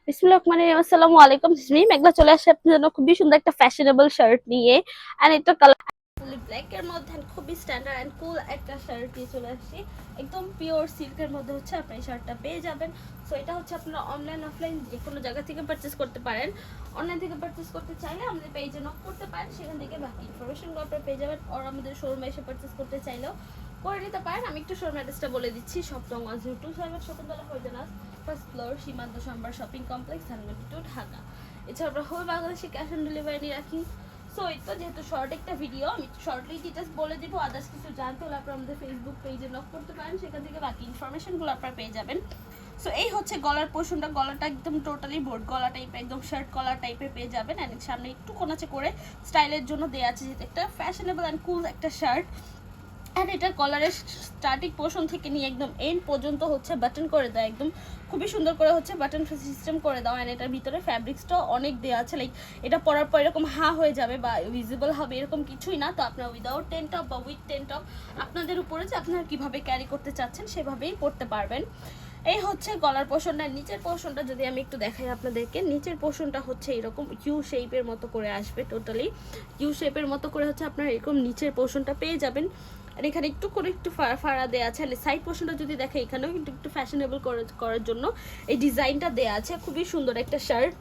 বিসমিল্লাহির রহমানির রহিম। আসসালামু আলাইকুম। জিসমি মেঘলা চলে আসে আপনার জন্য খুবই সুন্দর একটা ফ্যাশনেবল শার্ট নিয়ে। এন্ড এটা কালার ফুলি ব্ল্যাক এর মধ্যে খুবই স্ট্যান্ডার্ড এন্ড কুল একটা শার্ট দিয়ে চলে আসছি। একদম পিওর সিল্কের মধ্যে হচ্ছে আপনি এই শার্টটা পেয়ে যাবেন। সো এটা হচ্ছে আপনারা অনলাইন অফলাইন যে কোনো জায়গা থেকে পারচেজ করতে পারেন। অনলাইন থেকে পারচেজ করতে চাইলে আমাদের পেজে নক করতে পারেন, সেখান থেকে বাকি ইনফরমেশনগুলো আপনারা পেয়ে যাবেন। আর আমাদের শোরুমে এসে পারচেজ করতে চাইলেও করে নিতে পারেন। আমি একটু শোরুম অ্যাড্রেসটা বলে দিচ্ছি। সপ্তম 102 Shakuntala হরিজনাস, first floor, Shimanto Shambhar shopping complex, Dhanmondi two, Dhaka. এছাড়া আমরা হোল বাংলাদেশে ক্যাশ অন ডেলিভারি রাখি। সো এই তো যেহেতু শর্ট একটা ভিডিও, আমি শর্টলি ডিটেলস বলে দিব। আদার্স কিছু জানতে হলে আপনারা আমাদের ফেসবুক পেজে নক করতে পারেন, সেখান থেকে বাকি ইনফরমেশনগুলো আপনারা পেয়ে যাবেন। সো এই হচ্ছে গলার পোর্শনটা, গলাটা একদম টোটালি বোর্ড গলা টাইপের, একদম শার্ট গলা টাইপের পেয়ে যাবেন। অ্যান্ড সামনে একটু কোনাচে করে স্টাইলের জন্য দেওয়া আছে, যেহেতু একটা ফ্যাশনেবল অ্যান্ড কুল একটা শার্ট। আর এটার কলারের স্টার্টিং পোর্শন থেকে নিয়ে একদম এন্ড পর্যন্ত হচ্ছে বাটন করে দেয়, একদম খুবই সুন্দর করে হচ্ছে বাটন সিস্টেম করে দাও। অ্যান্ড এটার ভিতরে ফ্যাব্রিক্সটাও অনেক দেওয়া আছে, লাইক এটা পরার পর এরকম হয়ে যাবে বা ভিজিবল হবে এরকম কিছুই না। তো আপনারা উইদাউট টেন টপ বা উইথ টেন টপ আপনাদের উপরে যে আপনারা কীভাবে ক্যারি করতে চাচ্ছেন সেভাবেই পরতে পারবেন। এই হচ্ছে গলার পোর্শনটা। নিচের পোর্শনটা যদি আমি একটু দেখাই আপনাদেরকে, নিচের পোর্শনটা হচ্ছে এরকম ইউ শেপের মতো করে আসবে, টোটালি ইউ শেপের মতো করে হচ্ছে আপনারা এরকম নিচের পোর্শনটা পেয়ে যাবেন। আর এখানে একটু করে একটু ফাড়া দেওয়া আছে। সাইড পোর্শনটা যদি দেখে, এখানেও কিন্তু একটু ফ্যাশনেবল করার জন্য এই ডিজাইনটা দেওয়া আছে। খুবই সুন্দর একটা শার্ট।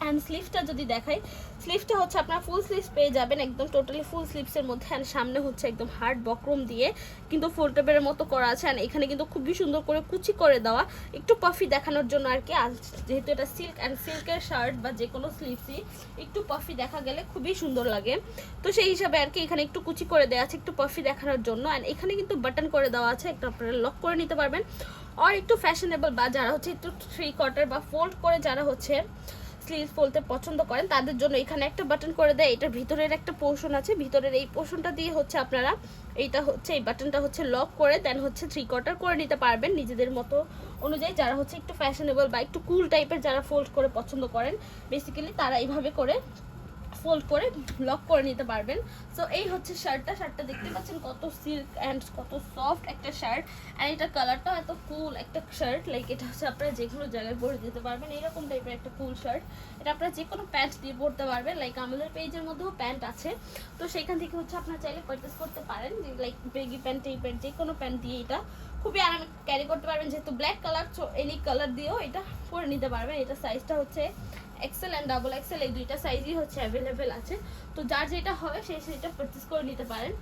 অ্যান্ড স্লিভসটা যদি দেখাই, স্লিভসটা হচ্ছে আপনার ফুল স্লিভস পেয়ে যাবেন, একদম টোটালি ফুল স্লিভসের মধ্যে। অ্যান্ড সামনে হচ্ছে একদম হার্ড বক্রম দিয়ে কিন্তু ফোল্ডেবলের মতো করা আছে। অ্যান্ড এখানে কিন্তু খুবই সুন্দর করে কুচি করে দেওয়া, একটু পাফি দেখানোর জন্য আর কি। আর যেহেতু এটা সিল্ক অ্যান্ড সিল্কের শার্ট বা যে কোনো স্লিভসই একটু পাফি দেখা গেলে খুবই সুন্দর লাগে। তো সেই হিসাবে আর কি এখানে একটু কুচি করে দেওয়া আছে, একটু পাফি দেখানোর জন্য। অ্যান্ড এখানে কিন্তু বাটন করে দেওয়া আছে, একটু আপনারা লক করে নিতে পারবেন। আর একটু ফ্যাশনেবল বা যারা হচ্ছে একটু 3/4 বা ফোল্ড করে যারা হচ্ছে স্লিভ বলতে পছন্দ করেন তাদের জন্য এখানে একটা বাটন করে দেয়। এটার ভিতরের একটা পোর্শন আছে, ভিতরের এই পোর্শনটা দিয়ে হচ্ছে আপনারা এইটা হচ্ছে এই বাটনটা হচ্ছে লক করে দেন হচ্ছে 3/4 করে নিতে পারবেন নিজেদের মতো অনুযায়ী। যারা হচ্ছে একটু ফ্যাশনেবল বা একটু কুল টাইপের যারা ফোল্ড করে পছন্দ করেন, বেসিক্যালি তারা এইভাবে করে ফোল্ড করে লক করে নিতে পারবেন। সো এই হচ্ছে শার্টটা দেখতে পাচ্ছেন কত সিল্ক অ্যান্ড কত সফট একটা শার্ট। অ্যান্ড এটার কালারটাও এত কুল একটা শার্ট, লাইক এটা হচ্ছে আপনারা যে কোনো জায়গায় পরে দিতে পারবেন, এইরকম টাইপের একটা কুল শার্ট। এটা আপনারা যে কোনো প্যান্ট দিয়ে পরতে পারবেন, লাইক আমাদের পেজের মধ্যেও প্যান্ট আছে। তো সেখান থেকে হচ্ছে আপনারা চাইলে পারচেস করতে পারেন, লাইক বেগি প্যান্ট টাইপের যে কোনো প্যান্ট দিয়ে এটা খুবই আরামে ক্যারি করতে পারবেন। যেহেতু ব্ল্যাক কালার, এনি কালার দিয়েও এটা পরে নিতে পারবেন। এটা সাইজটা হচ্ছে এক্সেল অ্যান্ড ডাবল এক্সেল, এই দুইটা সাইজই হচ্ছে অ্যাভেলেবেল আছে। তো যার যেটা হবে সেটা পারচেস করে নিতে পারেন।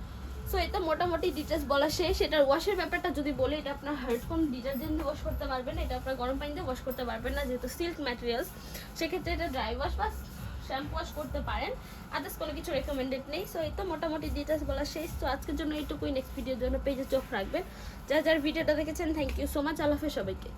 সো এটা মোটামুটি ডিটেলস বলা শেষ। এটার ওয়াশের ব্যাপারটা যদি বলি, এটা আপনার হার্ডকোন ডিটারজেন্ট দিয়ে ওয়াশ করতে পারবেন, এটা আপনার গরম পানি দিয়ে ওয়াশ করতে পারবেন না, যেহেতু সিল্ক ম্যাটেরিয়ালস। সেক্ষেত্রে এটা ড্রাই ওয়াশ বা শ্যাম্পু ওয়াশ করতে পারেন, আদার্স কোনো কিছু রেকমেন্ডেড নেই। সো এই তো মোটামুটি ডিটেলস বলা শেষ। তো আজকের জন্য এইটুকুই। নেক্সট ভিডিওর জন্য পেজে চোখ রাখবেন। যার ভিডিওটা দেখেছেন থ্যাংক ইউ সো মাচ। আল্লাহ হাফেজ সবাইকে।